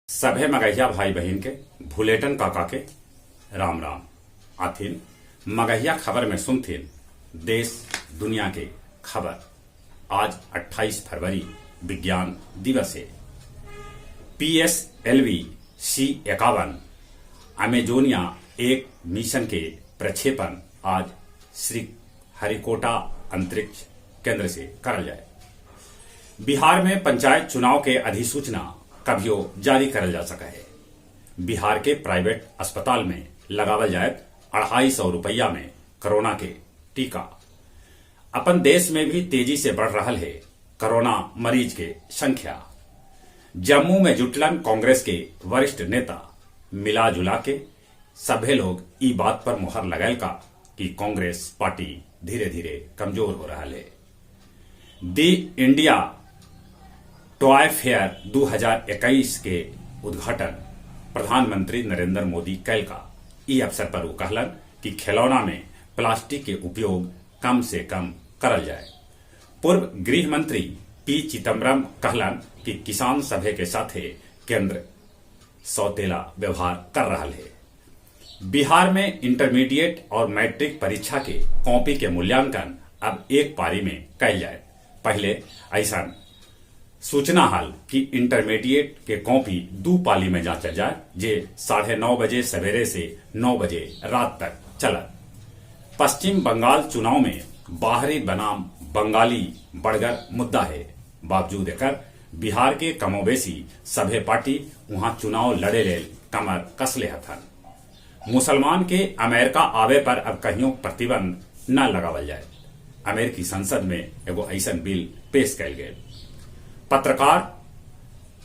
सभे मगहिया भाई बहन के भुलेटन काका के राम राम आथिन मगहिया खबर में सुनथिन देश दुनिया के खबर। आज 28 फरवरी विज्ञान दिवस है। PSLV C-51 अमेजोनिया एक मिशन के प्रक्षेपण आज श्री हरिकोटा अंतरिक्ष केंद्र से करल जाए। बिहार में पंचायत चुनाव के अधिसूचना कभियो जारी करल जा सका है। बिहार के प्राइवेट अस्पताल में लगावल जाए 250 रुपया में कोरोना के टीका। अपन देश में भी तेजी से बढ़ रहा है कोरोना मरीज के संख्या। जम्मू में जुटलन कांग्रेस के वरिष्ठ नेता। मिला जुला के सभे लोग ई बात पर मुहर लगायल का कि कांग्रेस पार्टी धीरे धीरे कमजोर हो रहा है। दी इंडिया टॉय फेयर 2021 के उद्घाटन प्रधानमंत्री नरेंद्र मोदी कैल का। ई अवसर पर वो कहलन कि खिलौना में प्लास्टिक के उपयोग कम से कम करल जाए। पूर्व गृह मंत्री पी चिदम्बरम कहलन कि किसान सभे के साथे केंद्र सौतेला व्यवहार कर रहा है। बिहार में इंटरमीडिएट और मैट्रिक परीक्षा के कॉपी के मूल्यांकन अब एक पारी में कैल जाए। पहले ऐसा सूचना हाल कि इंटरमीडिएट के कॉपी 2 पाली में जांचल जाए, जे 9:30 बजे सवेरे से 9 बजे रात तक चलत। पश्चिम बंगाल चुनाव में बाहरी बनाम बंगाली बड़गर मुद्दा है। बावजूद एकर बिहार के कमोबेशी सभे पार्टी वहां चुनाव लड़े ले कमर कसले हथन। मुसलमान के अमेरिका आवे पर अब कहियो प्रतिबंध न लगावल जाए। अमेरिकी संसद में एगो ऐसन बिल पेश कैल गए। पत्रकार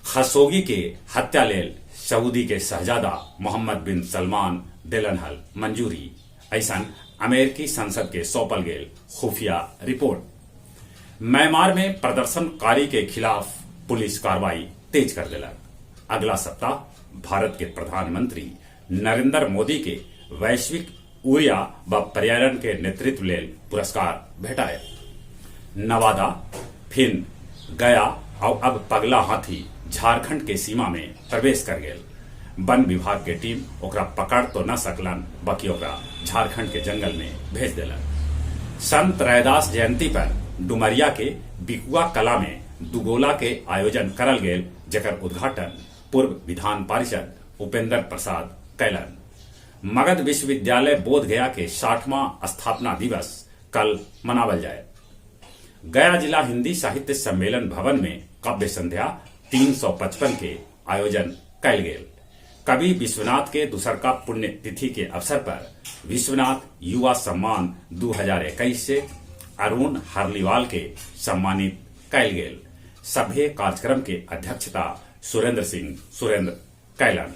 खशोगी के हत्या लेल सऊदी के शहजादा मोहम्मद बिन सलमान दिलन हल मंजूरी। ऐसा अमेरिकी संसद के सौंपल गेल खुफिया रिपोर्ट। म्यांमार में प्रदर्शनकारी के खिलाफ पुलिस कार्रवाई तेज कर दिलक। अगला सप्ताह भारत के प्रधानमंत्री नरेंद्र मोदी के वैश्विक ऊर्जा व पर्यावरण के नेतृत्व लेल पुरस्कार भेटाए। नवादा, फिर गया और अब पगला हाथी झारखंड के सीमा में प्रवेश कर गए। वन विभाग के टीम ओकरा पकड़ तो न सकलन, बाकी ओकरा झारखंड के जंगल में भेज दिलन। संत रैदास जयंती पर डुमरिया के बिकुआ कला में दुगोला के आयोजन करल गेल, जेकर उद्घाटन पूर्व विधान पार्षद उपेंद्र प्रसाद कैलन। मगध विश्वविद्यालय बोधगया के 60वां स्थापना दिवस कल मनावल जाए। गया जिला हिंदी साहित्य सम्मेलन भवन में काव्य संध्या 355 के आयोजन कैल गेल। कवि विश्वनाथ के दूसरका पुण्य तिथि के अवसर पर विश्वनाथ युवा सम्मान 2021 से अरुण हरलीवाल के सम्मानित कैल गेल। सभे कार्यक्रम के अध्यक्षता सुरेंद्र सिंह कैलन।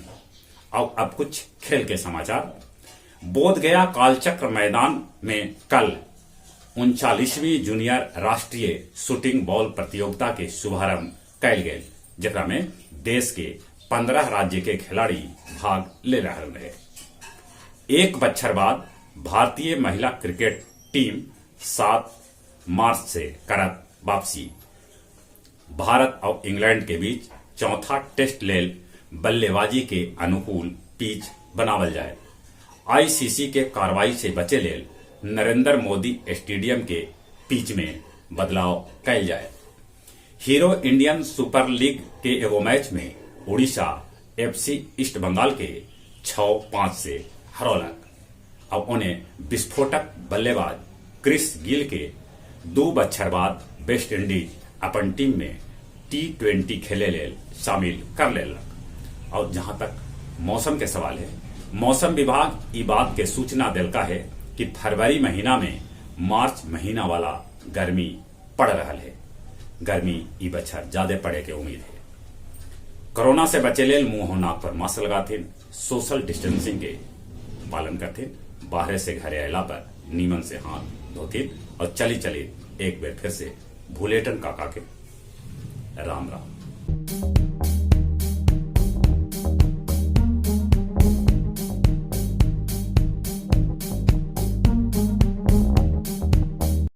और अब कुछ खेल के समाचार। बोधगया कालचक्र मैदान में कल 39वीं जूनियर राष्ट्रीय शूटिंग बॉल प्रतियोगिता के शुभारंभ कैल गेल, जेकरा में देश के 15 राज्य के खिलाड़ी भाग ले रहे हैं। एक बछर बाद भारतीय महिला क्रिकेट टीम 7 मार्च से करत वापसी। भारत और इंग्लैंड के बीच चौथा टेस्ट लेल बल्लेबाजी के अनुकूल पिच बनावल जाए। ICC के कार्रवाई से बचे लेल नरेंद्र मोदी स्टेडियम के पिच में बदलाव कैल जाए। हीरो इंडियन सुपर लीग के एगो मैच में उड़ीसा FC ईस्ट बंगाल के 6-5 से हरौलक। अब उन्हें विस्फोटक बल्लेबाज क्रिस गिल के 2 बछर बाद वेस्ट इंडीज अपन टीम में T20 खेले लेल शामिल कर लेलक। और जहां तक मौसम के सवाल है, मौसम विभाग ई बात के सूचना दिलका है कि फरवरी महीना में मार्च महीना वाला गर्मी पड़ रहा है। गर्मी ई बछर ज्यादा पड़े के उम्मीद है। कोरोना से बचे लेल मुंह नाक पर मास्क लगाथिन, सोशल डिस्टेंसिंग के पालन करथिन, बाहर से घरे अला पर नीमन से हाथ धोथिन और चली एक बेर फिर से भुलेटन काका के राम राम।